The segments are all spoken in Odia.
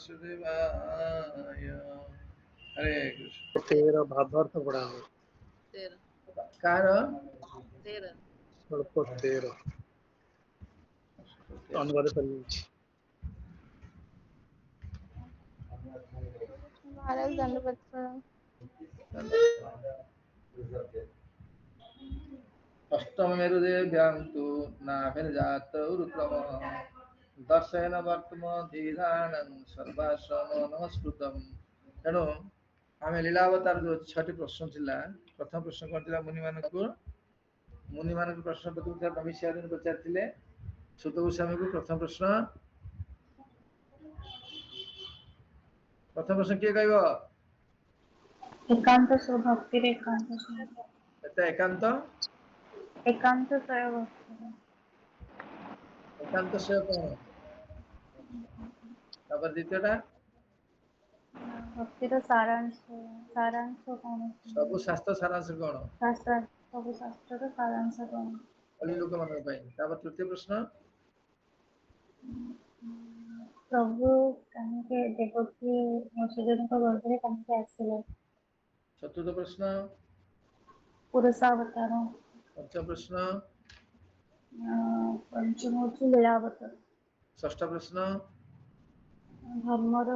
वासुदेवाय। हरे कृष्ण। 13 भावार्थ पढ़ा हो 13 कार 13 अल्प 13 अनुवाद करिए महाराज दंडवत प्रणाम। अष्टम मेरुदेव्यां तु नाभिर्जातौ रुक्रमः दर्शयन वर्तम धीराणं सर्वाश्रम नमस्कृतम। तेणु आम लीलावतार जो 6टी प्रश्न थिला प्रथम प्रश्न कौन थिला मुनि मान प्रश्न पत्र नमिष्यादि पचारिथिले सुत गोस्वामी को प्रथम प्रश्न किए कहब एकांत सो भक्ति रे एकांत सो एता एकांत सय भक्ति एकांत से कौन तापर द्वितीयटा भक्ति रो सारांश कौन सब शास्त्र सारांश कौन शास्त्र सब शास्त्र रो सारांश कौन अली लोक मान तापर तृतीय प्रश्न प्रभु काहे देवकी मधुसूदन को गर्भरे काहे आसिले चतुर्थ प्रश्न पुरुषावतार पंचम प्रश्न पंचम होची लीलावतार षष्ठ प्रश्न धर्मर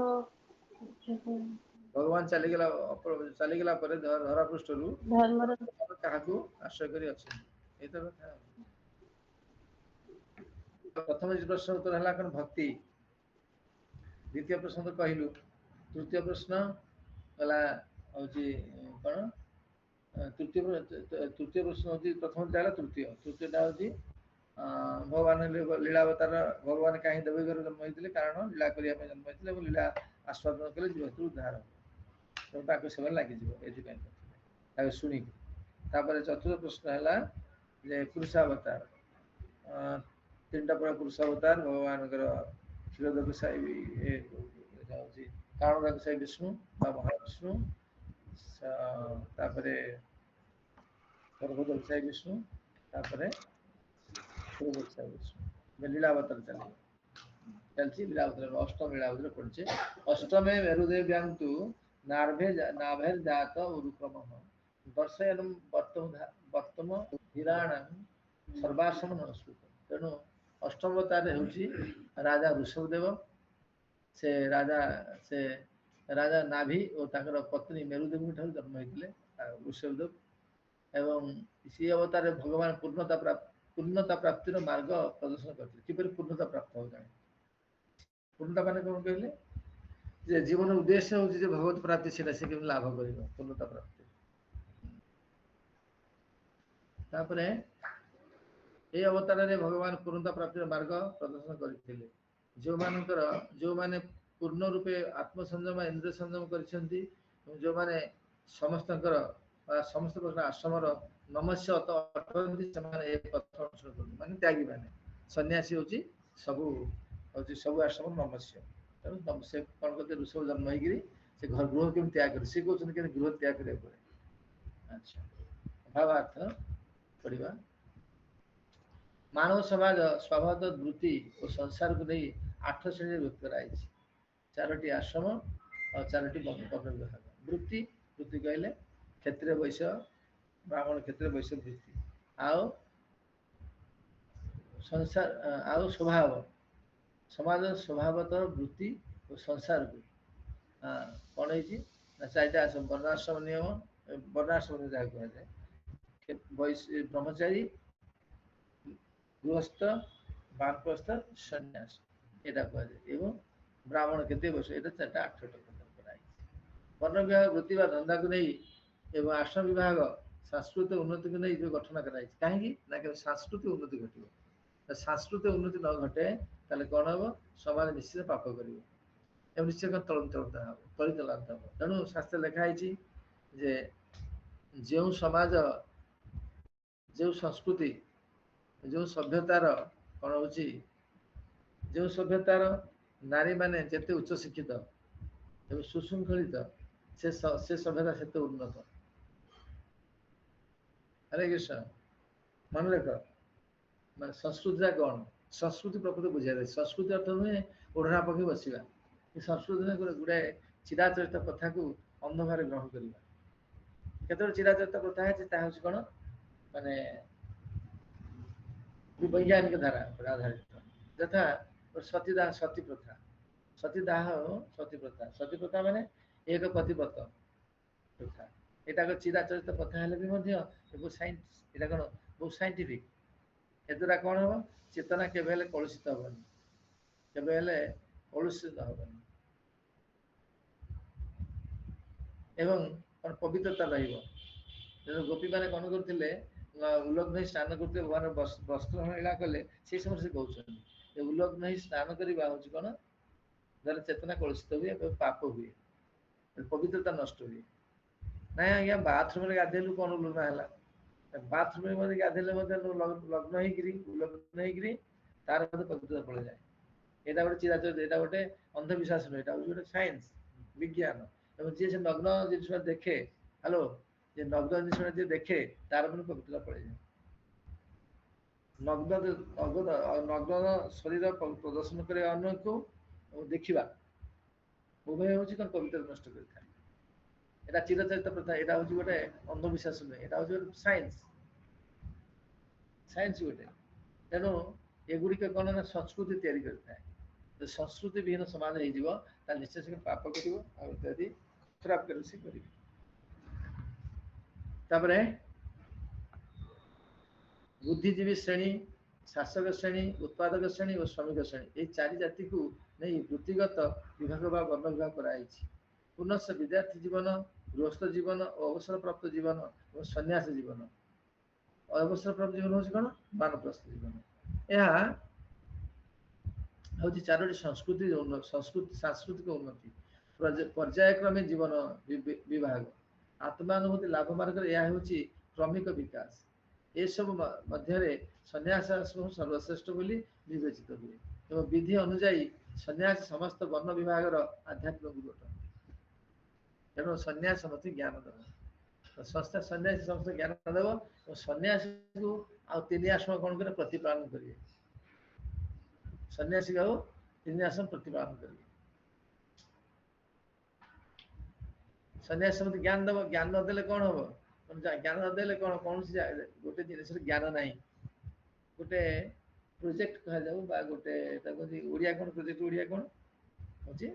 भगवान चलीगला धरा पृष्ठ धर्मर क्या आश्रय कर प्रथम प्रश्न उत्तर है भक्ति द्वितीय प्रश्न तो कहलु तृतीय प्रश्न गला हूँ कौन तृतीय प्रश्न हूँ प्रथम तृतीय तृतीयटा हूँ भगवान लीलावतार भगवान कहीं देवी घर जन्म होते कारण लीला करने जन्म होते लीला आस्वादन कले जीव उद्धार तेणु सेवा लगे ये शुणी चतुर्थ प्रश्न है पुरुषावतार 3टा प्रकार पुरुषावतार भगवान क्षीरोदक साई कारणोदक साई विष्णु महाविष्णु गर्भोदक साई विष्णु लीलावतार चलती लीलावतार अष्टम लीलावतार पड़े अष्टमे मेरुदेव्यां तु नाभेर्जात उरुक्रमः दर्शयन वर्तम धीराणां सर्वाश्रम नमस्कृत। तेणु अष्टमवतार होची राजा ऋषभदेव से राजा नाभि और ताकर पत्नी मेरुदेवी ठाकुर जन्म होते ऋषभदेव एवं सी अवतार भगवान पूर्णता प्राप्तिर मार्ग प्रदर्शन करते किपरि पूर्णता प्राप्त हो जाए पूर्णता माने कौन कहले जे जीवन उद्देश्य होची जे भगवत प्राप्ति से लाभ कर पूर्णता प्राप्ति तापरे ये अवतार रे भगवान पूर्णता प्राप्तिर मार्ग प्रदर्शन करते जो माने पूर्ण रूपे आत्मसंयम इंद्रिय संयम करछंती जो माने समस्त प्रकार आश्रम नमस्य माने त्यागी माने सन्यासी होची सब आश्रम नमस्य तेणु से कौन करते ऋषभ जन्म होगी से घर गृह केम त्याग कर सी कहते कि गृह त्याग करें अच्छा भावार्थ पढ़ा मानव समाज स्वभावतः वृत्ति और संसार को नहीं 8 श्रेणी व्यक्त कराई 4टी आश्रम और 4टी वर्ण विभाग वृत्ति कहले क्षत्रिय वैश्य ब्राह्मण क्षत्रिय वैश्य वृत्ति आओ संसार आओ स्वभाव समाज स्वभावतः वृत्ति और संसार को कौन है 4टा आश्रम वर्णाश्रम नियम वर्णाश्रम जहाँ कहा जाए ब्रह्मचारी गृहस्थ वानप्रस्थ सन्यास यहाँ कह जाए ब्राह्मण केते वर्ष ये 4टा 8टा कराई वर्ण विभाग वृत्ति व धंधा को नहीं एवं आश्रम विभाग सांस्कृतिक उन्नति को नहीं जो गठन कराई कहीं सांस्कृतिक उन्नति घटे सांस्कृतिक उन्नति न घटे ताले कौन हम समाज निश्चित पाप कर निश्चय तलितलांत हम तेणु शास्त्र लिखाई जे जो समाज जो संस्कृति जो सभ्यतार कौन हो जो सभ्यतार नारी माने जेते उच्च शिक्षित एवं सुशृंखलित से सभ्यता से उन्नत हरे कृष्ण मन रख मैं संस्कृति कौन संस्कृति प्रकृति बुझा संस्कृति अर्थ नुहे ओढ़ना पकड़ बसवा ଏ ସଂସ୍କୃତିରେ ଗୁଡ଼ାଏ ଚିରାଚରିତ କଥାକୁ ଅନ୍ଧ ଭାବରେ ଗ୍ରହଣ କରିବା। କେତେବେଳେ ଚିରାଚରିତ ପ୍ରଥା ଅଛି ତାହା ହେଉଛି କ'ଣ ମାନେ ବୈଜ୍ଞାନିକ ଧାରା ଉପରେ ଆଧାରିତ। ଯଥା ସତୀଦାହ ସତୀ ପ୍ରଥା, ସତୀଦାହ ସତୀ ପ୍ରଥା, ସତୀ ପ୍ରଥା ମାନେ ଏକ ପତିବ୍ରତ ପ୍ରଥା। ଏଟା ଏକ ଚିରାଚରିତ ପ୍ରଥା ହେଲେ ବି ମଧ୍ୟ ବହୁ ସାଇନ୍ସ, ଏଟା କ'ଣ ବହୁ ସାଇଣ୍ଟିଫିକ। ଏଦ୍ୱାରା କ'ଣ ହେବ ଚେତନା କେବେ ହେଲେ କଳୁଷିତ ହେବନି, କେବେ ହେଲେ କଳୁଷିତ ହେବନି ଏବଂ କ'ଣ ପବିତ୍ରତା ରହିବ। ତେଣୁ ଗୋପୀମାନେ କ'ଣ କରୁଥିଲେ ଉଲଗ୍ନ ହେଇ ସ୍ନାନ କରୁଥିଲେ, ଭଗବାନ ବସ୍ତ୍ର ହୀଳା କଲେ, ସେଇ ସମୟରେ ସେ କହୁଛନ୍ତି ଯେ ଉଲଗ୍ନ ହେଇ ସ୍ନାନ କରିବା ହେଉଛି କ'ଣ ଦ୍ୱାରା ଚେତନା କଳୁଷିତ ହୁଏ ଏବଂ ପାପ ହୁଏ, ପବିତ୍ରତା ନଷ୍ଟ ହୁଏ। ନାଇଁ ଆଜ୍ଞା ବାଥରୁମରେ ଗାଧେଇଲୁ କ'ଣ ଲୁନା ହେଲା, ବାଥରୁମରେ ମଧ୍ୟ ଗାଧେଇଲେ ମଧ୍ୟ ଲଗ୍ନ ହେଇକିରି ଉଲଗ୍ନ ହେଇକିରି ତାର ମଧ୍ୟ ପବିତ୍ରତା ପଳେଇଯାଏ। ଏଇଟା ଗୋଟେ ଚିରାଚରିତ, ଏଇଟା ଗୋଟେ ଅନ୍ଧବିଶ୍ୱାସ ନୁହେଁ, ଏଇଟା ହେଉଛି ଗୋଟେ ସାଇନ୍ସ ବିଜ୍ଞାନ। ଏବଂ ଯିଏ ସେ ନଗ୍ନ ଜିନିଷ ଦେଖେ, ହ୍ୟାଲୋ, ଯେ ନଗ୍ନ ଜିନିଷ ଯିଏ ଦେଖେ ତାର ମଧ୍ୟ ପବିତ୍ରତା ପଳେଇଯାଏ। ନଗ୍ନ ଶରୀର ପ୍ରଦର୍ଶନ କରିବା ଅନ୍ୟକୁ ଦେଖିବା ଉଭୟ ହେଉଛି କ'ଣ ପବିତ୍ର ନଷ୍ଟ କରିଥାଏ। এটা চিরাচরিত প্রথা, এটা হচ্ছে গোটে অন্ধবিশ্বাস নୁହେଁ, এটা হচ্ছে ଗୋଟେ ସାଇନ୍ସ, ସାଇନ୍ସ ଗୋଟେ। ତେଣୁ ଏଗୁଡ଼ିକ କ'ଣ ନା ସଂସ୍କୃତି ତିଆରି କରିଥାଏ। ଯଦି ସଂସ୍କୃତି ବିହୀନ ସମାଜ ହେଇଯିବ ତାହେଲେ ନିଶ୍ଚୟ ସେ ପାପ କରିବ ଆଉ ଇତ୍ୟାଦି ଖରାପ କରି ସେ କରିବେ। ତାପରେ ବୁଦ୍ଧିଜୀବୀ ଶ୍ରେଣୀ, ଶାସକ ଶ୍ରେଣୀ, ଉତ୍ପାଦକ ଶ୍ରେଣୀ ଓ ଶ୍ରମିକ ଶ୍ରେଣୀ, ଏହି ଚାରି ଜାତିକୁ ନେଇ ବୃତ୍ତିଗତ ବିଭାଗ ବା ବର୍ଣ୍ଣ ବିଭାଗ କରାଯାଇଛି। ପୁନଶ୍ଚ ବିଦ୍ୟାର୍ଥୀ ଜୀବନ, ଗୃହସ୍ଥ ଜୀବନ ଓ ଅବସରପ୍ରାପ୍ତ ଜୀବନ ଏବଂ ସନ୍ନ୍ୟାସ ଜୀବନ। ଅବସରପ୍ରାପ୍ତ ଜୀବନ ହେଉଛି କ'ଣ ବାନପ୍ରସ୍ଥ ଜୀବନ। ଏହା ହେଉଛି ଚାରୋଟି ସାଂସ୍କୃତିକ ଉନ୍ନତି, ପର୍ଯ୍ୟାୟକ୍ରମେ ଜୀବନ ବିଭାଗ, ଆତ୍ମାନୁଭୂତି ଲାଭ ମାର୍ଗରେ ଏହା ହେଉଛି କ୍ରମିକ ବିକାଶ। ଏସବୁ ମଧ୍ୟରେ ସନ୍ନ୍ୟାସ ସର୍ବଶ୍ରେଷ୍ଠ ବୋଲି ବିବେଚିତ ହୁଏ ଏବଂ ବିଧି ଅନୁଯାୟୀ ସନ୍ନ୍ୟାସ ସମସ୍ତ ବର୍ଣ୍ଣ ବିଭାଗର ଆଧ୍ୟାତ୍ମିକ ଗୁରୁ ଅଟନ୍ତି। ତେଣୁ ସନ୍ନ୍ୟାସ ମୋତେ ଜ୍ଞାନ ଦେବ, ସଂସ୍ଥା ସନ୍ନ୍ୟାସୀ ସମସ୍ତେ ଜ୍ଞାନ ଦେବ ଏବଂ ସନ୍ନ୍ୟାସୀକୁ ଆଉ ତିନି ଆଶ୍ରମ କ'ଣ କରିବେ ପ୍ରତିପାଳନ କରିବେ, ସନ୍ନ୍ୟାସୀକୁ ଆଉ ତିନି ଆଶ୍ରମ ପ୍ରତିପାଳନ କରିବେ। ସନ୍ନ୍ୟାସ ମୋତେ ଜ୍ଞାନ ଦେବ, ଜ୍ଞାନ ନଦେଲେ କ'ଣ ହବ, ଜ୍ଞାନ ନଦେଲେ କ'ଣ କୌଣସି ଗୋଟେ ଜିନିଷର ଜ୍ଞାନ ନାହିଁ। ଗୋଟେ ପ୍ରୋଜେକ୍ଟ କୁହାଯାଉ ବା ଗୋଟେ ତାକୁ ଓଡ଼ିଆ କ'ଣ ପ୍ରୋଜେକ୍ଟ, ଓଡ଼ିଆ କ'ଣ ହେଉଛି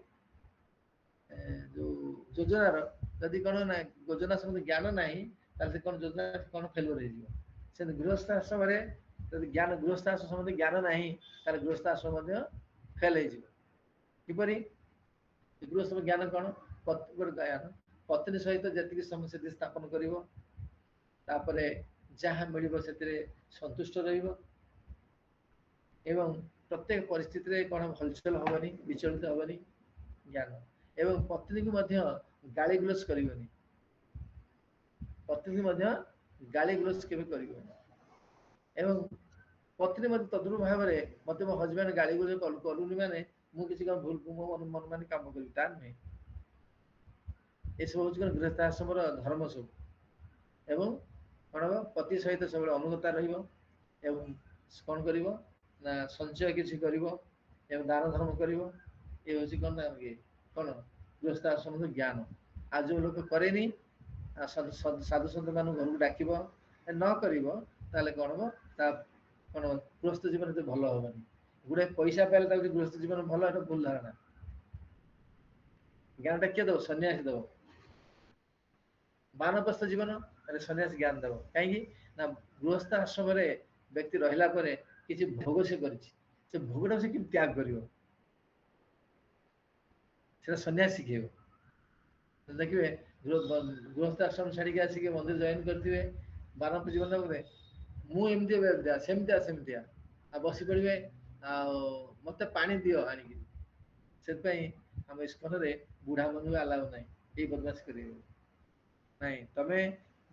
ଯୋଉ ଯୋଜନାର ଯଦି କ'ଣ ନା ଯୋଜନା ସମ୍ବନ୍ଧୀୟ ଜ୍ଞାନ ନାହିଁ ତାହେଲେ ସେ କ'ଣ ଯୋଜନା କ'ଣ ଫେଲୁଅର ହେଇଯିବ। ସେମିତି ଗୃହସ୍ଥ ଆଶ୍ରମରେ ଯଦି ଗୃହସ୍ଥ ଆଶ୍ରମ ସମ୍ବନ୍ଧୀୟ ଜ୍ଞାନ ନାହିଁ ତାହେଲେ ଗୃହସ୍ଥ ଆଶ୍ରମ ମଧ୍ୟ ଫେଲ ହେଇଯିବ। କିପରି ଗୃହସ୍ଥ ଜ୍ଞାନ କ'ଣ, ଜ୍ଞାନ ପତ୍ନୀ ସହିତ ଯେତିକି ସମୟ ସେତିକି ସ୍ଥାପନ କରିବ, ତାପରେ ଯାହା ମିଳିବ ସେଥିରେ ସନ୍ତୁଷ୍ଟ ରହିବ ଏବଂ ପ୍ରତ୍ୟେକ ପରିସ୍ଥିତିରେ କ'ଣ ହଲଚଲ ହବନି, ବିଚଳିତ ହବନି ଜ୍ଞାନ। ଏବଂ ପତ୍ନୀକୁ ମଧ୍ୟ ଗାଳି ଗୁଲଜ କରିବନି, ପତ୍ନୀକୁ ମଧ୍ୟ ଗାଳି ଗୁଲଜ କେବେ କରିବନି ଏବଂ ପତ୍ନୀ ମଧ୍ୟ ତଦ୍ରୁପ ଭାବରେ ମୋତେ ମୋ ହଜବେଣ୍ଡ ଗାଳି ଗୁଲଜ କରୁନି ମାନେ ମୁଁ କିଛି କ'ଣ ଭୁଲ ମୋ ମନ ମାନେ କାମ କରିବି, ତା ନୁହେଁ। ଏସବୁ ହେଉଛି କ'ଣ ଗୃହସ୍ଥ ଆଶ୍ରମର ଧର୍ମ ସବୁ। ଏବଂ କ'ଣ ହବ ପତି ସହିତ ସବୁବେଳେ ଅନୁଗତା ରହିବ ଏବଂ କ'ଣ କରିବ ନା ସଞ୍ଚୟ କିଛି କରିବ ଏବଂ ଦାନ ଧର୍ମ କରିବ। ଏ ହେଉଛି କ'ଣ ନା କ'ଣ ଗୃହସ୍ଥ ଆଶ୍ରମର ଜ୍ଞାନ। ଆଉ ଯେଉଁ ଲୋକ କରେନି ସାଧୁସନ୍ଥ ମାନଙ୍କୁ ଘରକୁ ଡାକିବ, ନ କରିବ ତାହେଲେ କ'ଣ ହବ, ତା କ'ଣ ଗୃହସ୍ଥ ଜୀବନ ଏତେ ଭଲ ହବନି। ଗୁଡ଼ାଏ ପଇସା ପାଇଲେ ତାକୁ ଗୃହସ୍ଥ ଜୀବନ ଭଲ, ଏଟା ଭୁଲ ଧାରଣା। ଜ୍ଞାନଟା କିଏ ଦେବ, ସନ୍ନ୍ୟାସୀ ଦେବ। ବାନପ୍ରସ୍ଥ ଜୀବନ ତାହେଲେ ସନ୍ନ୍ୟାସୀ ଜ୍ଞାନ ଦେବ। କାହିଁକି ନା ଗୃହସ୍ଥ ଆଶ୍ରମରେ ବ୍ୟକ୍ତି ରହିଲା ପରେ କିଛି ଭୋଗ ସେ କରିଛି, ସେ ଭୋଗଟା ସେ କେମିତି ତ୍ୟାଗ କରିବ ସେଟା ସନ୍ନ୍ୟାସୀ ଶିଖେଇବ। ଦେଖିବେ ଗୃହସ୍ଥ ଆଶ୍ରମ ଛାଡ଼ିକି ଆସିକି ମନ୍ଦିର ଜଏନ୍ କରିଥିବେ, ବାନପ୍ରସ୍ଥ ଜୀବନ ପରେ ମୁଁ ଏମିତିଆ ସେମିତିଆ ଆଉ ବସି ପଡ଼ିବେ ଆଉ ମୋତେ ପାଣି ଦିଅ ଆଣିକି। ସେଥିପାଇଁ ଆମ ଇସ୍କନରେ ବୁଢ଼ା ମାନଙ୍କୁ ଆଲାଉ ନାହିଁ, ଏଇ ବଦମାସି କରିବେ ନାଇଁ। ତମେ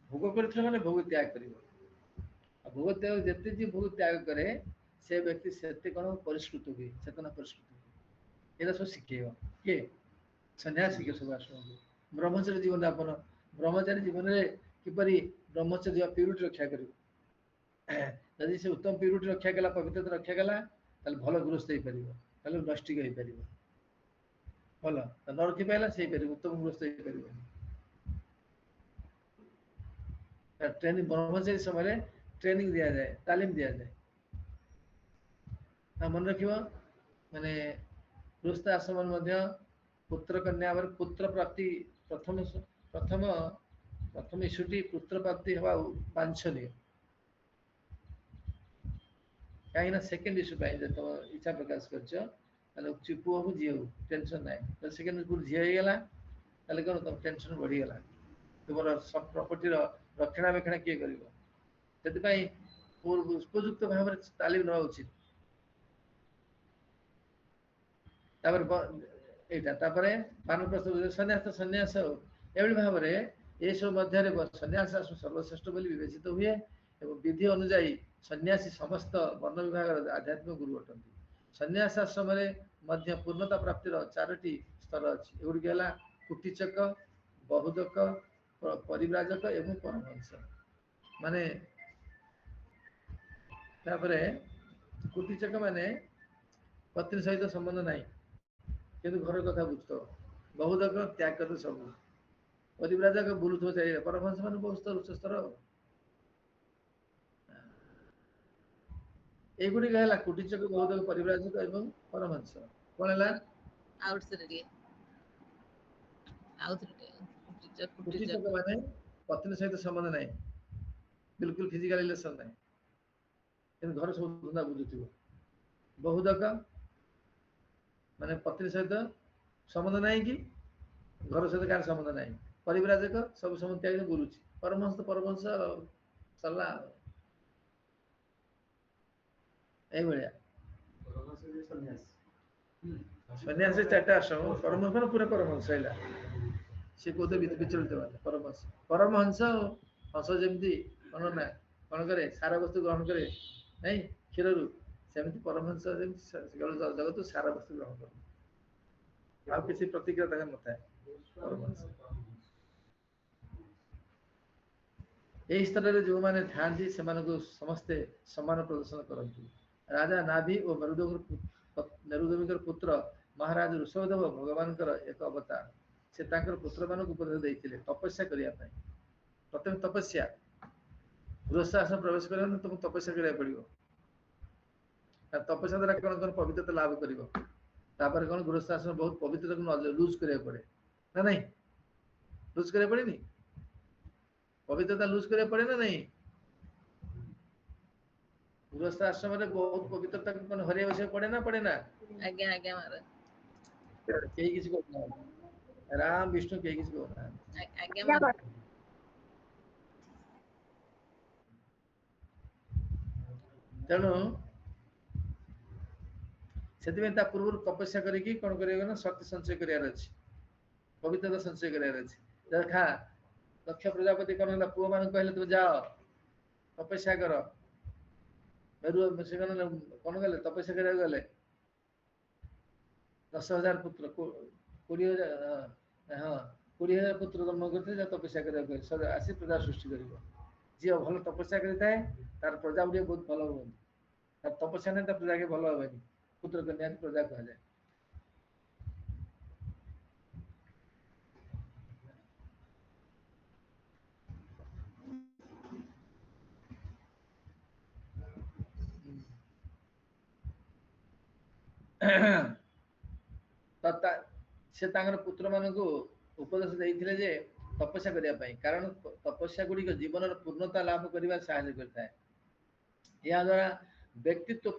ଭୋଗ କରିଥିଲ ମାନେ ଭୋଗ ତ୍ୟାଗ କରିବ। ଆଉ ଭୋଗ ତ୍ୟାଗ ଯେତେ ଯିଏ ଭୋଗ ତ୍ୟାଗ କରେ ସେ ବ୍ୟକ୍ତି ସେତେ କ'ଣ ପରିଷ୍କୃତ ହୁଏ, ଚେତନା ପରିଷ୍କୃତ ହୁଏ। ଏଇଟା ସବୁ ଶିଖେଇବ କିଏ, ସନ୍ନ୍ୟାସ ଶିଖେ ସବୁ ଆଶ୍ରମକୁ। ବ୍ରହ୍ମଚାରୀ ଜୀବନ ଯାପନ, ବ୍ରହ୍ମଚାରୀ ଜୀବନରେ କିପରି ବ୍ରହ୍ମଚର୍ଯ୍ୟ ପ୍ୟୁରିଟି ରକ୍ଷା କରିବ। ଯଦି ସେ ଉତ୍ତମ ପ୍ୟୁରିଟି ରକ୍ଷା କଲା, ପବିତ୍ରତା ରକ୍ଷା କଲା, ତାହେଲେ ଭଲ ଗୃହସ୍ଥ ହେଇପାରିବ, ତାହେଲେ ନୈଷ୍ଠିକ ହେଇପାରିବ। ଭଲ ନ ରଖି ପାଇଲା ସେଇ ପାରିବ ଉତ୍ତମ ଗୃହସ୍ଥ ହେଇପାରିବନି। ट्रेनिंग ब्रह्मचारी समय ट्रेनिंग दिया जाए, तालीम दिया जाए। मन रखिब माने गृहस्थ आश्रम पुत्र कन्या पुत्र प्राप्ति प्रथम प्रथम प्रथम इस्यूटी पुत्र प्राप्ति हवा वांछनीय। कहीं सेकेंड इश्यू तुम इच्छा प्रकाश कर पुओ को झी हो टेंशन ना सेकेंड झी हो गला कौन तुम टेंशन बढ़ीगला तुम सब प्रॉपर्टी रक्षणाबेक्षण किए कर उपयुक्त भाव तालीम ना उचित। मानप्रस्थ सन्यास सन्यास एभली भाव ये सब मध्य सन्यास सर्वश्रेष्ठ बोली विवेचित हुए एवं विधि अनुजाई सन्यासी समस्त वर्ण विभाग आध्यात्मिक गुरु अटंती। सन्यास आश्रम मध्य पूर्णता प्राप्तिर चारोटी स्तर अच्छी एगुड़ी है कुटीचक, बहुदक, परिव्राजक एवं परमहंस। माने कुटीचक माने पत्नी सहित संबंध नहीं किंतु घर कथा बुझत, बहुदक त्याग कर सब, परिव्राजक बुलुथो चाहिए, परमहंस मान बहुत स्तर उच्च स्तर। एगुड़ी है कुटीचक, बहुदक, परिव्राजक एवं परमहंस। कौन है कुटीचक माने पत्नी सहित संबंध नहीं, बिल्कुल फिजिकल रिलेशन नहीं किंतु घर सब धंदा बुझुथिबो। बहुदक माने पत्नी सहित संबंध नहीं कि घर सहित कार संबंध नहीं, परिव्राजक सब संबंध त्याग बुलुची, परमहंस तो परमहंस चलला ए भलिया। सन्यास चारटा आश्रम परमहंस पूरा परमहंस है सी कोते विचलित परमहंस। परमहंस हंस जमी कौन ना कौन करे सारा वस्तु ग्रहण करे नहीं क्षीर रु सेमती परमहंस जगत सारा वस्तु ग्रहण कर किसी प्रतिक्रिया न था। परमहंस यही स्तर में जो मैंने ध्यान दी से समस्ते सम्मान प्रदर्शन करती। राजा नाभि और मेरुदेवी पुत्र महाराज ऋषभदेव भगवान एक अवतार से पुत्र मान उपदेश देते तपस्या करने। प्रथम तपस्या गृहस्थ आश्रम प्रवेश कर तुम तपस्या करा पड़ो। तपस्या द्वारा कौन कौन पवित्रता लाभ कर कौन गृहस्थ आश्रम बहुत पवित्रता को लूज करा पड़े ना नहीं, लूज करा पड़े नहीं, पवित्रता लूज करा पड़े ना नहीं। गृहस्थ आश्रम में बहुत पवित्रता को हरिया बस पड़े ना आज्ञा आज्ञा महाराज कहीं किसी को राम विष्णु कहीं किसी को आज्ञा महाराज। तेणु से पूर्व तपस्या करी कौन कर शक्ति संचय करार अच्छी, पवित्रता संचय करार अच्छी। खा दक्ष प्रजापति कौन है पुओ मान कहले तुम जाओ तपस्या कर, मेरु से कौन गले तपस्या करा गले 10,000 पुत्र 20,000 हाँ 20,000 पुत्र जन्म करते तपस्या करा आसी प्रजा सृष्टि कर जी भल तपस्या करें तार प्रजा गुड़िया बहुत भल हमें, तार तपस्या नहीं प्रजा के भल हे पुत्र कन्या प्रजा कह जाए। से पुत्र मान उपदेश देते जे तपस्या करने कारण तपस्या गुड़िक जीवन पूर्णता लाभ करने साहय करता है। यह द्वारा व्यक्तित्व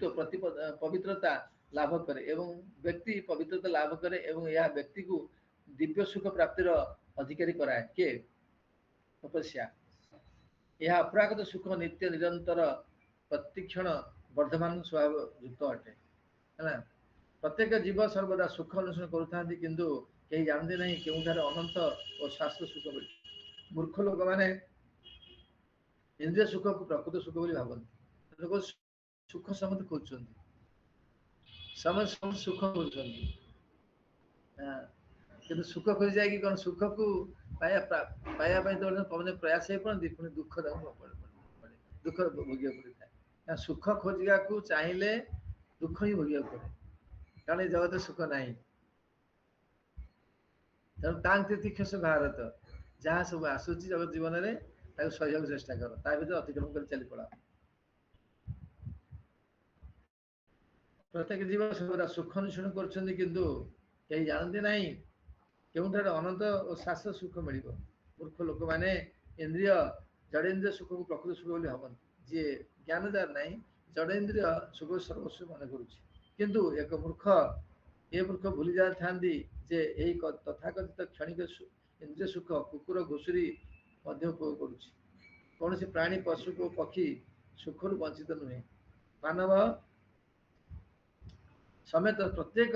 प्रति पवित्रता लाभ करे एवं व्यक्ति पवित्रता लाभ करे एवं यह व्यक्ति को दिव्य सुख प्राप्तिर अधिकारी कराए के तपस्या। यह अपरागत सुख नित्य निरंतर प्रतिक्षण वर्धमान स्वभाव युक्त अटे है। प्रत्येक जीव सर्वदा सुख अन्वेषण करुता किंतु कहीं जानते नहीं क्यों अनंत और शाश्वत सुख मिले। मूर्ख लोक मैंने इंद्रिय सुख को प्रकृत सुख बोली भावती, सुख समझ खोजुंट समझ सुख खोजुंट कि सुख खोजी जाए कि कौन सुख को पाया तो मैंने प्रयास ही पड़ती पुणी दुख दुख भोग पड़ता। सुख खोजा को चाहिए दुख ही भोग पड़े कारण जगत सुख ना ତେଣୁ ତାଙ୍କ ତିତିକ୍ଷସ ଭାରତ ଯାହା ସବୁ ଆସୁଛି ଜଗତ ଜୀବନରେ ତାକୁ ସହିବାକୁ ଚେଷ୍ଟା କର, ତା ଭିତରେ ଅତିକ୍ରମ କରି ଚାଲି ପଳାଅ। ପ୍ରତ୍ୟେକ ଜୀବ ସବୁରା ସୁଖ ନିଶୁଣ କରୁଛନ୍ତି, କିନ୍ତୁ କେହି ଜାଣନ୍ତି ନାହିଁ କେଉଁଠାରେ ଅନନ୍ତ ଓ ଶାଶ୍ୱତ ସୁଖ ମିଳିବ। ମୂର୍ଖ ଲୋକମାନେ ଇନ୍ଦ୍ରିୟ ଜଡେନ୍ଦ୍ରିୟ ସୁଖକୁ ପ୍ରକୃତ ସୁଖ ବୋଲି ଭାବନ୍ତି। ଯିଏ ଜ୍ଞାନ ଯାର ନାହିଁ ଜଡେନ୍ଦ୍ରିୟ ସୁଖ ସର୍ବସ୍ୱ ମନେ କରୁଛି, କିନ୍ତୁ ଏକ ମୂର୍ଖ ଭୁଲି ଯାଇଥାନ୍ତି ଯେ ଏହି ତଥାକଥିତ କ୍ଷଣିକ ଇନ୍ଦ୍ରିୟ ସୁଖ କୁକୁର ଘୁଷୁରି ମଧ୍ୟ ଉପଭୋଗ କରୁଛି। କୌଣସି ପ୍ରାଣୀ ପଶୁ ଓ ପକ୍ଷୀ ସୁଖରୁ ବଞ୍ଚିତ ନୁହେଁ। ମାନବ ସମେତ ପ୍ରତ୍ୟେକ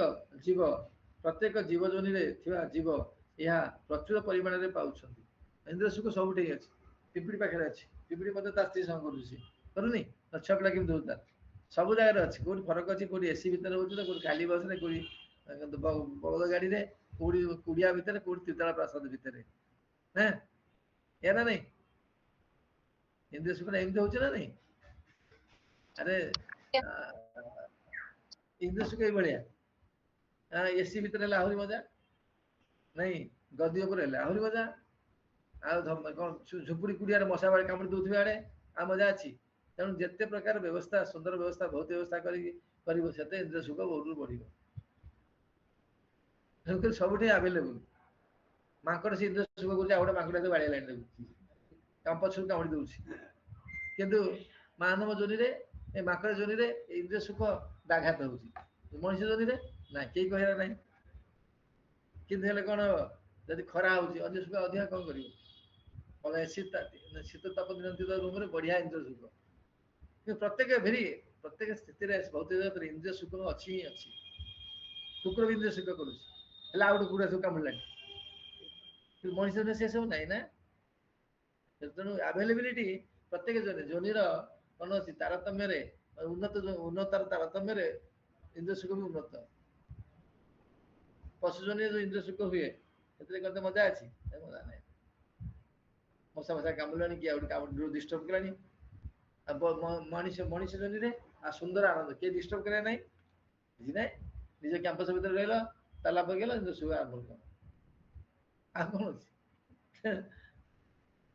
ଜୀବ ଯୋନିରେ ଥିବା ଜୀବ ଏହା ପ୍ରଚୁର ପରିମାଣରେ ପାଉଛନ୍ତି। ଇନ୍ଦ୍ରିୟ ସୁଖ ସବୁଠି ଅଛି, ପିମ୍ପିଡ଼ି ପାଖରେ ଅଛି, ପିମ୍ପିଡ଼ି ମଧ୍ୟ ତା ସ୍ତ୍ରୀ ସହ କରୁଛି, କରୁନି? ଛୁଆ ପିଲା କେମିତି ହଉଛି ତାର, ସବୁ ଜାଗାରେ ଅଛି। କୋଉଠି ଫରକ ଅଛି, କୋଉଠି ଏସି ଭିତରେ ହଉଛି ତ, କୋଉଠି ଖାଲି ବସରେ, କୋଉଠି ବଳଦ ଗାଡିରେ, କୋଉଠି କୁଡିଆ ଭିତରେ, କୋଉଠି ତ୍ରିତଳ ପ୍ରାସାଦ ଭିତରେ। ହଁ ଏ ନା ନାଇଁ? ଇନ୍ଦ୍ରିୟ ସୁଖ ଏମିତି ହଉଛି ନା ନାଇଁ? ଆରେ ଇନ୍ଦ୍ରିୟ ସୁଖ ଏଇଭଳିଆ। ଏସି ଭିତରେ ହେଲେ ଆହୁରି ମଜା, ନାଇଁ ଗଦି ଉପରେ ହେଲେ ଆହୁରି ମଜା। ଆଉ କଣ ଝୁପୁଡି କୁଡିଆରେ ମଶା ବାଡି କାମୁଡି ଦଉଥିବେ ଆଡେ, ଆଉ ମଜା ଅଛି? ତେଣୁ ଯେତେ ପ୍ରକାର ବ୍ୟବସ୍ଥା, ସୁନ୍ଦର ବ୍ୟବସ୍ଥା, ଭୌତିକ ବ୍ୟବସ୍ଥା କରିବ, ସେତେ ଇନ୍ଦ୍ରିୟ ସୁଖ ବହୁତ ବଢିବ। ସବୁଠି ଆଭେଲେବୁଲ। ମାଙ୍କଡ ସେ ଇନ୍ଦ୍ରିୟ ସୁଖ କରୁଛି, ଆଉ ଗୋଟେ ମାଙ୍କଡ ବାଡେଇଲାଣି ତାକୁ, କାମ ପଛରୁ କାମୁଡି ଦଉଛି। କିନ୍ତୁ ମାନବ ଯୋନିରେ, ଏ ମାଙ୍କଡ ଯୋନିରେ ଇନ୍ଦ୍ରିୟ ସୁଖ ବ୍ୟାଘାତ ହଉଛି। ମଣିଷ ଯୋନିରେ ନାଇଁ, କେହି କହିବାର ନାହିଁ। କିନ୍ତୁ ହେଲେ କଣ ହବ, ଯଦି ଖରା ହଉଛି ଅଧିକ ସୁଖ ଅଧିକା କଣ କରିବ? ଶୀତ ତାପ ନିୟନ୍ତ୍ରିତ ରୁମରେ ବଢିଆ ଇନ୍ଦ୍ରିୟ ସୁଖ। କିନ୍ତୁ ପ୍ରତ୍ୟେକ ସ୍ଥିତିରେ ଭୌତିକ ଜଗତରେ ଇନ୍ଦ୍ରିୟ ସୁଖ ଅଛି ହିଁ ଅଛି। କୁକୁର ବି ଇନ୍ଦ୍ରିୟ ସୁଖ କରୁଛି, ହେଲେ ଆଉ ଗୋଟେ କୁକୁର ସବୁ କାମୁଡ଼ିଲାଣି। କିନ୍ତୁ ମଣିଷ ସେ ସବୁ ନାହିଁ ନା। ତେଣୁ ଆଭେଲେବିଲିଟି ପ୍ରତ୍ୟେକ ଯୋନିର କଣ ଅଛି, ତାରତମ୍ୟରେ ଉନ୍ନତର ତାରତମ୍ୟରେ ଇନ୍ଦ୍ରିୟ ସୁଖ ବି ଉନ୍ନତ। ପଶୁ ଯୋନିରେ ଯୋଉ ଇନ୍ଦ୍ରିୟ ସୁଖ ହୁଏ, ସେଥିରେ କେତେ ମଜା ଅଛି? ମଜା ନାହିଁ। ମଶା କାମୁଡ଼ିଲାଣି, କିଏ ଆଉ କାମୁଡି ଡିଷ୍ଟର୍ବ କଲାଣି। ମଣିଷ ଯୋନିରେ ସୁନ୍ଦର ଆନନ୍ଦ, କିଏ ଡିଷ୍ଟର୍ବ କରିବା ନାହିଁ, କିଛି ନାହିଁ। ନିଜ କ୍ୟାମ୍ପସ ଭିତରେ ରହିଲ, ତାଲା ପକେଇଲ, ସୁଖ ଆରମ୍ଭ କଲ। ଆଉ କଣ ଅଛି?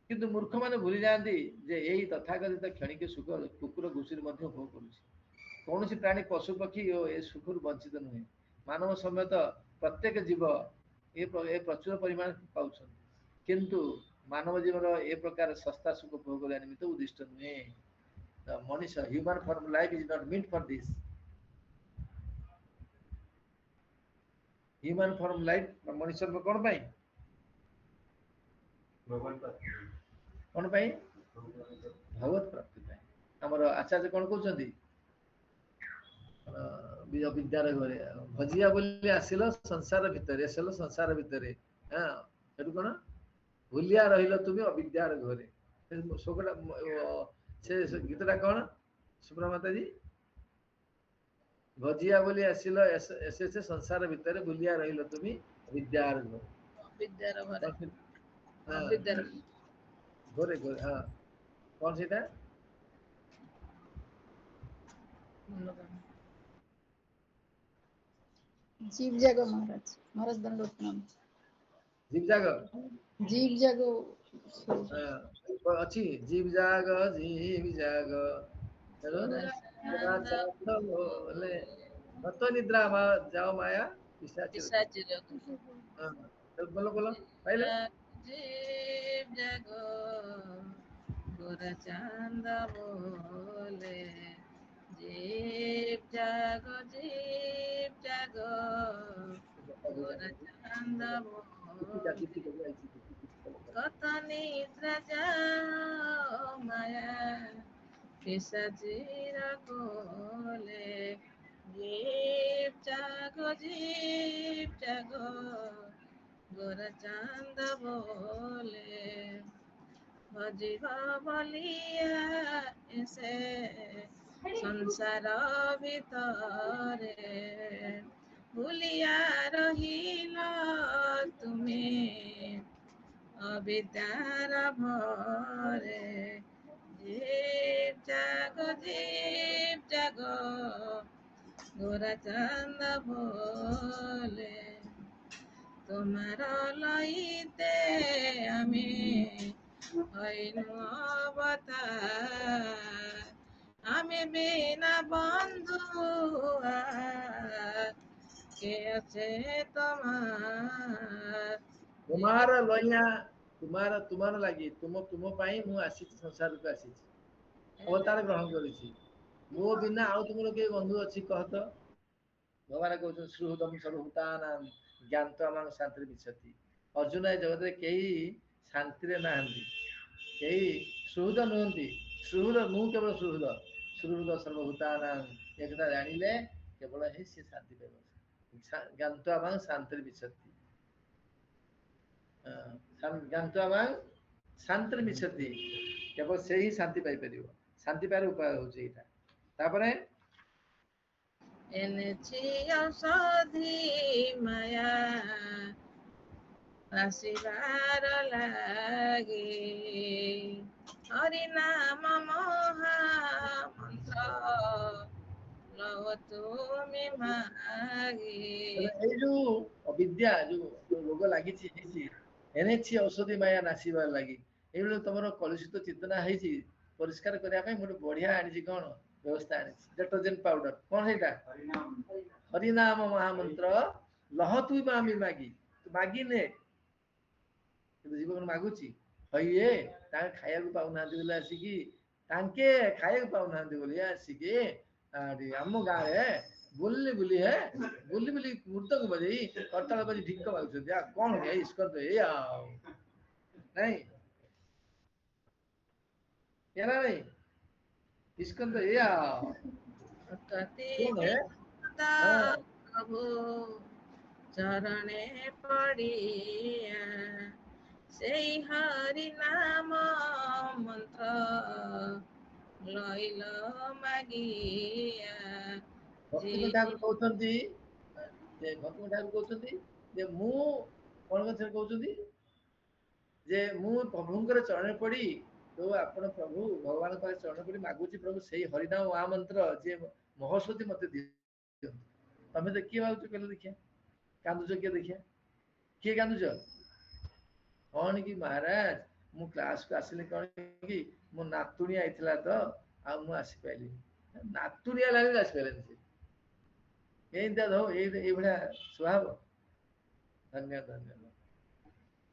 କିନ୍ତୁ ମୂର୍ଖ ମାନେ ଭୁଲି ଯାଆନ୍ତି ଯେ ଏହି ତଥାକଥିତ କ୍ଷଣିକ ସୁଖ କୁକୁର ଘୁଷୁରି ମଧ୍ୟ ଉପଭୋଗ କରୁଛି। କୌଣସି ପ୍ରାଣୀ ପଶୁ ପକ୍ଷୀ ଓ ଏ ସୁଖରୁ ବଞ୍ଚିତ ନୁହେଁ। ମାନବ ସମେତ ପ୍ରତ୍ୟେକ ଜୀବ ଏ ପ୍ରଚୁର ପରିମାଣ ପାଉଛନ୍ତି, କିନ୍ତୁ ମାନବ ଜୀବନ ଏ ପ୍ରକାର ଶସ୍ତା ସୁଖ ଉପଭୋଗ କରିବା ନିମିତ୍ତ ଉଦ୍ଦିଷ୍ଟ ନୁହେଁ। ମଣିଷ human form life is not meant for this. Human form life ମଣିଷ କଣ ପାଇଁ? କଣ ପାଇଁ? ଭଗବତ ପ୍ରାପ୍ତି ପାଇଁ। ଆମର ଆଚାର୍ଯ୍ୟ କଣ କହୁଛନ୍ତି? ବିଦ୍ୟାର ଘରେ ଭଜିଆ ବୋଲି ଆସିଲ ସଂସାର ଭିତରେ, ସଂସାର ଭିତରେ। ହଁ, ସେଠୁ କଣ? ଭୁଲିଆ ରହିଲ ତୁମେ ଅବିଦ୍ୟାର ଘରେ। ସେ ଗୀତଟା କଣ ସୁବ୍ରମତାଜୀ? ଭଜିଆ ବୋଲି ଆସିଲ ସଂସାର ଭିତରେ, ଭୁଲିଆ ରହିଲ ତୁମି ବିଦ୍ୟାର ଘରେ। ବିଦ୍ୟାର ଘରେ, ହଁ, ବିଦ୍ୟାର ଘରେ ଘରେ, ହଁ। କଣ ସେଇଟା? जीव जागो महाराज, महाराज दंडोत प्रणाम। जीव जाग, जीव जागो ଅଛି। जीव जाग, जीव जाग, मत निद्रा जाओ माया पिशाचिर। बोलो बोलो पहले। जीव जागो गोरा चांद बोले, जीव जागो गोरा चांद बोले, কত নিদ্রা যাও মায়া পিশাচির কোলে, জীব জাগো গোরা চাঁদ বলে, ভজিব বলিয়া এসে সংসার ভিতরে, ভুলিয়া রহিল তুমি অবিদ্যার ভরে, জীব জাগো গোরা চাঁদ বলে, তোমার লইতে আমি হইনু অবতার, আমি বিনা বন্ধু আর কে আছে তোমার। तुम्हार लइया तुम्हार लागि तुम ପାଇଁ ମୁଁ ଆସିଛି ସଂସାରକୁ ଆସିଛି, ଅବତାର ଗ୍ରହଣ କରିଛି। ମୋ ବିନା ଆଉ ତୁମର କେହି ବନ୍ଧୁ ଅଛି କହ ତ? ଭଗବାନ କହୁଛନ୍ତି ସୁହୃଦମ ସର୍ବଭୂତାନାଂ ଜ୍ଞାନତ୍ୱାମାଂ ଶାନ୍ତିରେ ବିଶତି। ଅର୍ଜୁନ ଏ ଜଗତରେ କେହି ଶାନ୍ତିରେ ନାହାନ୍ତି, କେହି ସୁହୃଦ ନୁହନ୍ତି। ସୁହୃଦ ମୁଁ କେବଳ ସୁହୃଦ, ସୁହୃଦ ସର୍ବଭୂତାନାଂ ଏକଥା ଜାଣିଲେ କେବଳ ହିଁ ସେ ଶାନ୍ତି ପାଇବ। ଜ୍ଞାନତ୍ୱାମାଂ ଶାନ୍ତିରେ ବିଶତି, ଜ୍ଞାନତ୍ୱାମାଂ ଶାନ୍ତିରେ ବିଶତି, କେବଳ ସେ ହିଁ ଶାନ୍ତି ପାଇପାରିବ। ଶାନ୍ତି ପାଇବାର ଉପାୟ ହଉଛି ଏଇଟା। ତାପରେ এনেছি ଔଷଧି ମାୟା ଆସିବାର ଲାଗି, ହରି ନାମ ମହାମନ୍ତ୍ର ଲହ ତୁମେ ମାଗି। ଏଇ ଯୋଉ ଅବିଦ୍ୟା ଯୋଉ ରୋଗ ଲାଗିଛି ହେଇଛି, ଏନେଛି ଔଷଧି ମାୟା ନାସିବାର ଲାଗି, ଏଇଭଳି ତମର କଳୁଷିତ ଚେତନା ହେଇଛି, ପରିଷ୍କାର କରିବା ପାଇଁ ଗୋଟେ ବଢିଆ ଆଣିଛି। କଣ ବ୍ୟବସ୍ଥା ଆଣିଛି? ଡେଟର୍ଜେଣ୍ଟ ପାଉଡର। କଣ ସେଇଟା? ହରିନାମ ମହାମନ୍ତ୍ର ଲହ ତୁଇ ମାମି ମାଗି, ତୁ ମାଗି ନେ। କିନ୍ତୁ ଜୀବ କଣ ମାଗୁଛି? ହଇଏ ତାଙ୍କେ ଖାଇବାକୁ ପାଉନାହାନ୍ତି ବୋଲି ଆସିକି, ତାଙ୍କେ ଖାଇବାକୁ ପାଉନାହାନ୍ତି ବୋଲି ଆସିକି ଆମ ଗାଁରେ ବୁଲି ବୁଲି ବୁଲି ବୁଲି ମୃଦଙ୍ଗ ବଜେଇ କରତାଳ ବଜେଇ ଢିଙ୍କ ମାଗୁଛନ୍ତି। ଆଉ କଣ ଏଇ ଇସ୍କନ ତ ଏଇ ଆଉ ନାଇଁ ଏରା ନାଇଁ ଇସ୍କନ ତ ଏଇ ଆଉ ଅତତି କଣ ହେ? ପ୍ରଭୁ ଚରଣେ ପଡ଼ିଆ, ସେଇ ହରି ନାମ ମନ୍ତ୍ର ଲଇଲ ମାଗିଆ। ଭକ୍ତିଙ୍କ ଠାକୁର କହୁଛନ୍ତି ଯେ ଭକ୍ତିଙ୍କ ଠାକୁର କହୁଛନ୍ତି ଯେ ମୁଁ କଣ କଥା କହୁଛନ୍ତି ଯେ ମୁଁ ପ୍ରଭୁଙ୍କର ଚରଣରେ ପଡି, ଯୋଉ ଆପଣ ପ୍ରଭୁ ଭଗବାନଙ୍କ ଚରଣ ପଡି ମାଗୁଛି, ପ୍ରଭୁ ସେଇ ହରିନାମ ମହାମନ୍ତ୍ର ଯିଏ ମହୋଷଧି ମତେ ଦିଅନ୍ତୁ। ତମେ ତ କିଏ ଭାବୁଛ କହିଲ ଦେଖିଆ? କାନ୍ଦୁଛ କିଏ ଦେଖିଆ? କିଏ କାନ୍ଦୁଛ? କଣ କି ମହାରାଜ ମୁଁ କ୍ଲାସକୁ ଆସିଲି କଣ କି ମୋ ନାତୁଣୀ ଆଇଥିଲା ତ ଆଉ ମୁଁ ଆସିପାରିଲିନି। ନାତୁଣୀ ହେଲା ବି ଆସିପାରିଲେନି ସେ। ଏଇଟା ଧର ଏଇଭଳିଆ ସ୍ୱଭାବ। ଧନ୍ୟବାଦ ଧନ୍ୟବାଦ।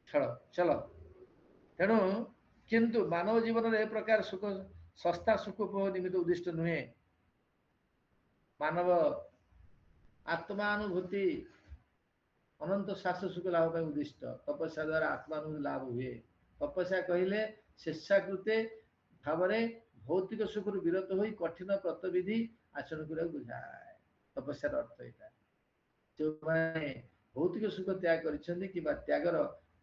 ଛଳ ଚଲ। ତେଣୁ କିନ୍ତୁ ମାନବ ଜୀବନରେ ଏ ପ୍ରକାର ସୁଖ ଶସ୍ତା ସୁଖ ଉପଭୋଗ ନିମିତ୍ତ ଉଦ୍ଦିଷ୍ଟ ନୁହେଁ। ମାନବ ଆତ୍ମାनुभୂତି ଅନନ୍ତ ଶାଶ୍ୱତ ସୁଖ ଲାଭ ପାଇଁ ଉଦ୍ଦିଷ୍ଟ। ତପସ୍ୟା ଦ୍ୱାରା ଆତ୍ମାनुभୂତି ଲାଭ ହୁଏ। ତପସ୍ୟା କହିଲେ ସ୍ୱେଚ୍ଛାକୃତେ ଭାବରେ ଭୌତିକ ସୁଖରୁ ବିରତ ହୋଇ କଠିନ ବ୍ରତବିଧି ଆଚରଣ କରିବାକୁ ବୁଝାଏ। ତପସ୍ୟାର ଅର୍ଥ ଏଇଟା। ଯେଉଁମାନେ ଭୌତିକ ସୁଖ ତ୍ୟାଗ କରିଛନ୍ତି କିମ୍ବା ତ୍ୟାଗର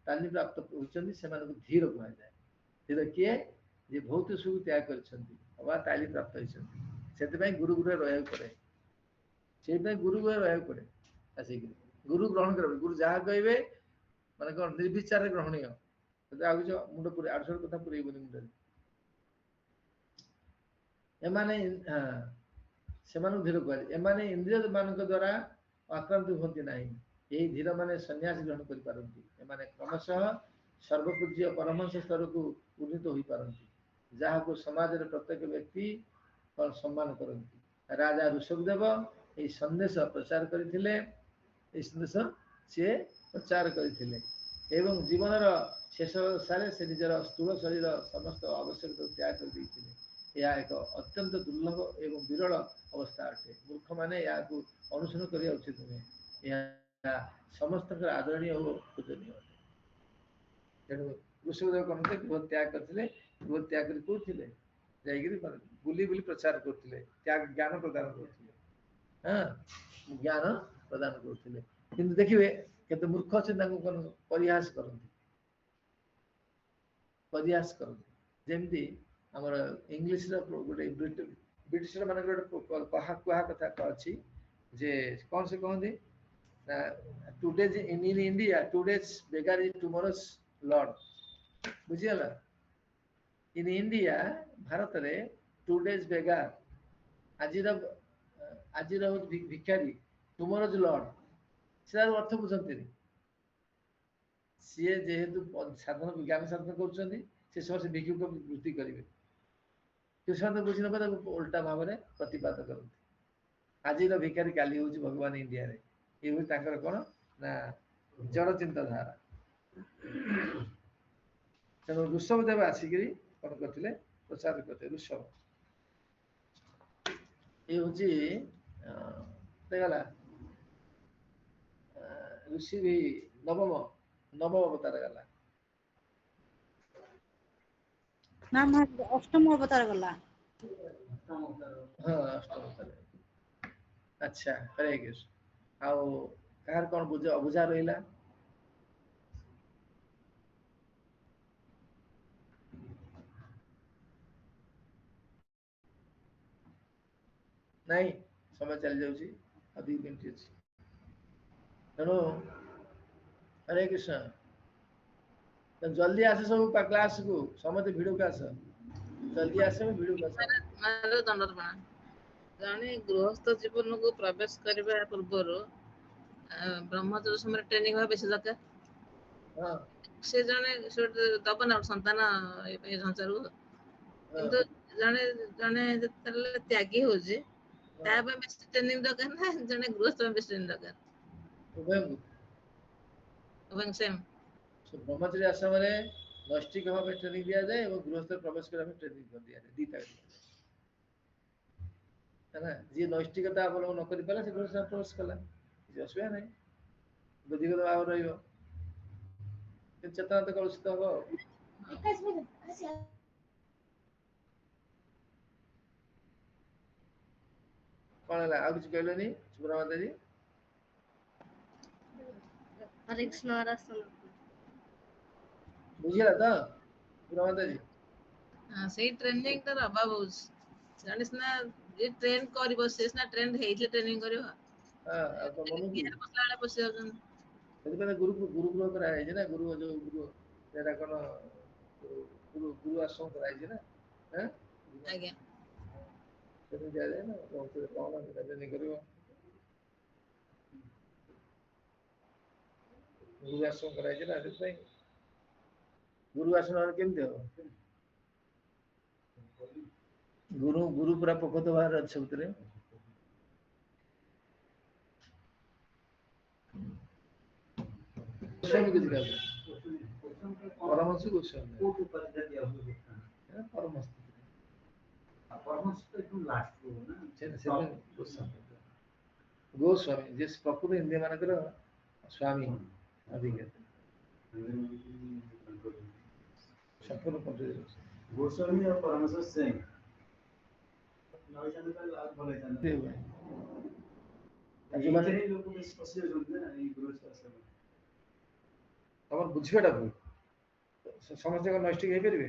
ତାଲିମ ପ୍ରାପ୍ତ ହୋଇଛନ୍ତି ସେମାନଙ୍କୁ ଧୀର କୁହାଯାଏ। ଧୀର କିଏ? ଯେ ଭୌତିକ ସୁଖ ତ୍ୟାଗ କରିଛନ୍ତି ଅବା ତାଲିମ ପ୍ରାପ୍ତ ହେଇଛନ୍ତି। ସେଥିପାଇଁ ଗୁରୁ ଗୃହରେ ରହିବାକୁ ପଡେ। ସେଇଥିପାଇଁ ଗୁରୁ ଗୃହରେ ରହିବାକୁ ପଡେ। ଆସିକିରି ଗୁରୁ ଗ୍ରହଣ କରିବେ। ଗୁରୁ ଯାହା କହିବେ ମାନେ କଣ ନିର୍ବିଚାରରେ ଗ୍ରହଣୀୟ। ଆଉ କିଛି ମୁଣ୍ଡ ପୁରେଇ ଆଡୁ ସାଡୁ କଥା ପୁରେଇବନି ମୁଣ୍ଡରେ। ଏମାନେ ସେମାନଙ୍କୁ ଧୀର କୁହାଯାଏ। ଏମାନେ ଇନ୍ଦ୍ରିୟ ମାନଙ୍କ ଦ୍ୱାରା ଆକ୍ରାନ୍ତ ହୁଅନ୍ତି ନାହିଁ। ଏହି ଧୀର ମାନେ ସନ୍ନ୍ୟାସ ଗ୍ରହଣ କରିପାରନ୍ତି। ଏମାନେ କ୍ରମଶଃ ସର୍ବପୂଜ୍ୟ ପରମହଂସ ସ୍ତରକୁ ଉନ୍ନୀତ ହୋଇପାରନ୍ତି, ଯାହାକୁ ସମାଜରେ ପ୍ରତ୍ୟେକ ବ୍ୟକ୍ତି ସମ୍ମାନ କରନ୍ତି। ରାଜା ଋଷଭଦେବ ଏହି ସନ୍ଦେଶ ପ୍ରଚାର କରିଥିଲେ। ଏହି ସନ୍ଦେଶ ସିଏ ପ୍ରଚାର କରିଥିଲେ ଏବଂ ଜୀବନର ଶେଷ ଅବସ୍ଥାରେ ସେ ନିଜର ସ୍ଥୂଳ ଶରୀର ସମସ୍ତ ଆବଶ୍ୟକତା ତ୍ୟାଗ କରିଦେଇଥିଲେ। ଏହା ଏକ ଅତ୍ୟନ୍ତ ଦୁର୍ଲଭ ଏବଂ ବିରଳ ଅବସ୍ଥା ଅଟେ। ମୂର୍ଖମାନେ ଏହାକୁ ଅନୁସରଣ କରିବା ଉଚିତ ନୁହେଁ। ଏହା ସମସ୍ତଙ୍କର ଆଦରଣୀୟ ଓ ପୂଜନୀୟ ଅଟେ। ତେଣୁ ଋଷଭଦେବ କଣ ଗୃହ ତ୍ୟାଗ କରିଥିଲେ। ଗୃହ ତ୍ୟାଗ କରି କହୁଥିଲେ ଯାଇକିରି ବୁଲି ବୁଲି ପ୍ରଚାର କରୁଥିଲେ, ଜ୍ଞାନ ପ୍ରଦାନ କରୁଥିଲେ। ଜ୍ଞାନ ପ୍ରଦାନ କରୁଥିଲେ। କିନ୍ତୁ ଦେଖିବେ କେତେ ମୂର୍ଖ ଅଛନ୍ତି ତାଙ୍କୁ ପରିହାସ କରନ୍ତି। ପରିହାସ କରନ୍ତି। ଯେମିତି ଆମର ଇଂଲିଶର ଗୋଟେ ବ୍ରିଟିଶର ମାନଙ୍କର ଗୋଟେ କୁହା କଥା ଅଛି ଯେ କଣ ସେ କହନ୍ତି today's in India today's beggar is tomorrow's lord. ବୁଝିଗଲା? ଇନ୍ ଇଣ୍ଡିଆ ଭାରତରେ ଟୁଡେଜ ବେଗାର ଆଜିର ଭିକ୍ଷାରୀ ଟୁମରୋଜ ଲର୍ଡ। ସେଟାର ଅର୍ଥ ବୁଝନ୍ତିନି। ସିଏ ଯେହେତୁ ସାଧନ ଜ୍ଞାନ ସାଧନ କରୁଛନ୍ତି ସେ ସମସ୍ତେ ଭିକ୍ଷୁକ ବୃତ୍ତି କରିବେ। କୃଷ୍ଣ ତ ବୁଝି ନପାରେ ଓଲଟା ଭାବରେ ପ୍ରତିବାଦ କରନ୍ତି। ଆଜିର ଭିକାରୀ କାଲି ହଉଛି ଭଗବାନ ଇଣ୍ଡିଆରେ। ଏ ହଉଛି ତାଙ୍କର କଣ ନା ଜଡ଼ ଚିନ୍ତାଧାରା। ତେଣୁ ଋଷଭ ଦେବ ଆସିକିରି କଣ କରିଥିଲେ ପ୍ରଚାର କରିଥିଲେ ଋଷଭ। ଏ ହଉଛି ଦେଖଗଲା ଋଷି ବି ନବମ ଅବତାର ଗଲା। ନା ଅଷ୍ଟମ ଅବତାର ଗଲା। ହଁ ଅଷ୍ଟମ ଅବତାର। ଆଚ୍ଛା ହରେ କୃଷ୍ଣ। ଆଉ କାହାର କଣ ଅବୁଝା ରହିଲା? ନାଇଁ ସମୟ ଚାଲି ଯାଉଛି ଆଉ 2 ମିନିଟ୍ ଅଛି। ତେଣୁ ହରେ କୃଷ୍ଣ ଜଲ୍ଦି ଆସ ସବୁ କ୍ଲାସକୁ ସମସ୍ତେ ଭିଡକୁ ଆସ। ଜଲ୍ଦି ଆସ ଭିଡକୁ ଆସ। ଦଣ୍ଡର ମା ଜଣେ ଗୃହସ୍ଥ ଜୀବନକୁ ପ୍ରବେଶ କରିବା ପୂର୍ବରୁ ବ୍ରହ୍ମଚର୍ଯ୍ୟ ସମୟରେ ଟ୍ରେନିଂ ହବା ବେଶୀ ଦରକାର। ହଁ ସେ ଜଣେ ଦବ ନା ସନ୍ତାନ ଏ ପାଇଁ ସଂସାରକୁ। ହଁ କିନ୍ତୁ ଜଣେ ଯେତେବେଳେ ତ୍ୟାଗୀ ହଉଛି ତା ପାଇଁ ବେଶୀ ଟ୍ରେନିଂ ଦରକାର ନା ଜଣେ ଗୃହସ୍ଥ ପାଇଁ ବେଶୀ ଟ୍ରେନିଂ ଦରକାର? ଉଭୟଙ୍କୁ ସେମ୍। ବ୍ରହ୍ମଚର୍ଯ୍ୟ ଆଶ୍ରମରେ ନୈଷ୍ଠିକ ହବା ପାଇଁ ଟ୍ରେନିଂ ଦିଆଯାଏ ଏବଂ ଗୃହସ୍ଥରେ ପ୍ରବେଶ କରିବା ପାଇଁ ଟ୍ରେନିଂ ଦିଆଯାଏ। ଦିଟା ହେଲା। ଯିଏ ନୈଷ୍ଠିକତା ଅବଲମ୍ବନ ନ କରିପାରିଲା ସେ ଗୃହସ୍ଥ ପ୍ରବେଶ କଲା, କିଛି ଅସୁବିଧା ନାହିଁ। ବୁଦ୍ଧିଗତ ଭାବ ରହିବ, ଚେତନା ତ କଳୁଷିତ ହବ ଆଉ। କଣ ହେଲା ଆଉ କିଛି କହିଲନି ସୁବ୍ରମା ମାତାଜୀ? ହରେ କୃଷ୍ଣ ମହାରାଜ। ବୁଝିଲା ତ ସୁବ୍ରମା ମାତାଜୀ? ସେଇ ଟ୍ରେନିଂ ତାର ଅଭାବ ହଉଛି। ଜଣେ ସିନା ଯିଏ ଟ୍ରେନ କରିବ ସେ ସିନା ଟ୍ରେନ ହେଇଥିଲେ ଟ୍ରେନିଂ କରିବ। ହଁ ଆଉ ତମ ମନକୁ ପଶିଲା ବେଳେ ପଶି ଯାଉଛନ୍ତି। ସେଥିପାଇଁ ଗୁରୁକୁଳ କରାଯାଇଛି ନା। ସେଟା କଣ ଗୁରୁ ଆଶ୍ରମ କରାଯାଇଛି ନା। ଆଜ୍ଞା। ଟ୍ରେନିଂ ଦିଆଯାଏ ନା କଣ ଟ୍ରେନିଂ କରିବ। ଗୁରୁ ଆଶ୍ରମ କରାଯାଇଛି ନା ସେଥିପାଇଁ। ଗୁରୁ ଆଶ୍ରମ କେମିତି ହବ? ଗୁରୁ ପୁରା ପୋଖତ ବାହାରେ ଅଛି ସବୁଥିରେ। ଗୋସ୍ୱାମୀ କିଛି କାହାକୁ ପରମହଂସ ଗୋସ୍ୱାମୀ ଗୋସ୍ୱାମୀ ଯେ ପ୍ରକୃତ ହିନ୍ଦୀ ମାନଙ୍କର ସ୍ୱାମୀ ଅଧିକାର ସମ୍ପୂର୍ଣ୍ଣ ଗୋସ୍ୱାମୀ ଆଉ ପରମହଂସ ସେମ୍। ତମର ବୁଝିବାଟା ଭୁଲ। ସମସ୍ତେ କଣ ନୈଷ୍ଠିକ ହେଇପାରିବେ?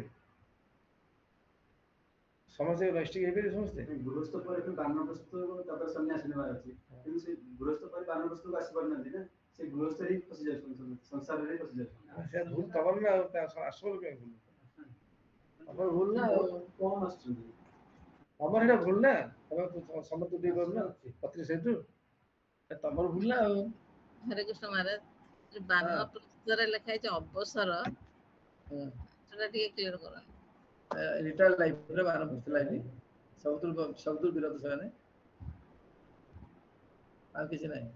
ସମସ୍ତେ ନୈଷ୍ଠିକ ହେଇପାରିବେ? ସମସ୍ତେ ଗୃହସ୍ଥ ପରେ ବାନପ୍ରସ୍ଥ ତାପରେ ସନ୍ନ୍ୟାସ ନେବାର ଅଛି, କିନ୍ତୁ ସେ ଗୃହସ୍ଥ ପରେ ବାନପ୍ରସ୍ଥକୁ ଆସି ପାରୁନାହାନ୍ତି ନା। ସେ ଗୃହସ୍ଥରେ ହିଁ ଫସି ଯାଉଛନ୍ତି, ସଂସାରରେ ଫସି ଯାଉଛନ୍ତି। ସେ ଭୁଲ ତମର ନା ଆଉ ଆଶ୍ରମ କାଇଁ ଭୁଲ? ତମର ଭୁଲ ନା ଆଉ। କଣ ଆସୁଛନ୍ତି? ତମର ଏଇଟା ଭୁଲ ନା। ତମେ ସମସ୍ତେ ଦେଇ ପାରୁନ ପତ୍ରୀ ସେତୁ, ତମର ଭୁଲ ନା ଆଉ। ହରେ କୃଷ୍ଣ ମହାରାଜ, ବାନପ୍ରସ୍ଥରେ ଲେଖା ହେଇଛି ଅବସର, ସେଟା ଟିକେ କ୍ଲିୟର କରନ୍ତୁ। ରିଟାୟାର୍ଡ ଲାଇଫରେ ବାନପ୍ରସ୍ଥ ଲାଇଫ ସବୁଠୁ ବିରୋଧ ସେମାନେ, ଆଉ କିଛି ନାହିଁ।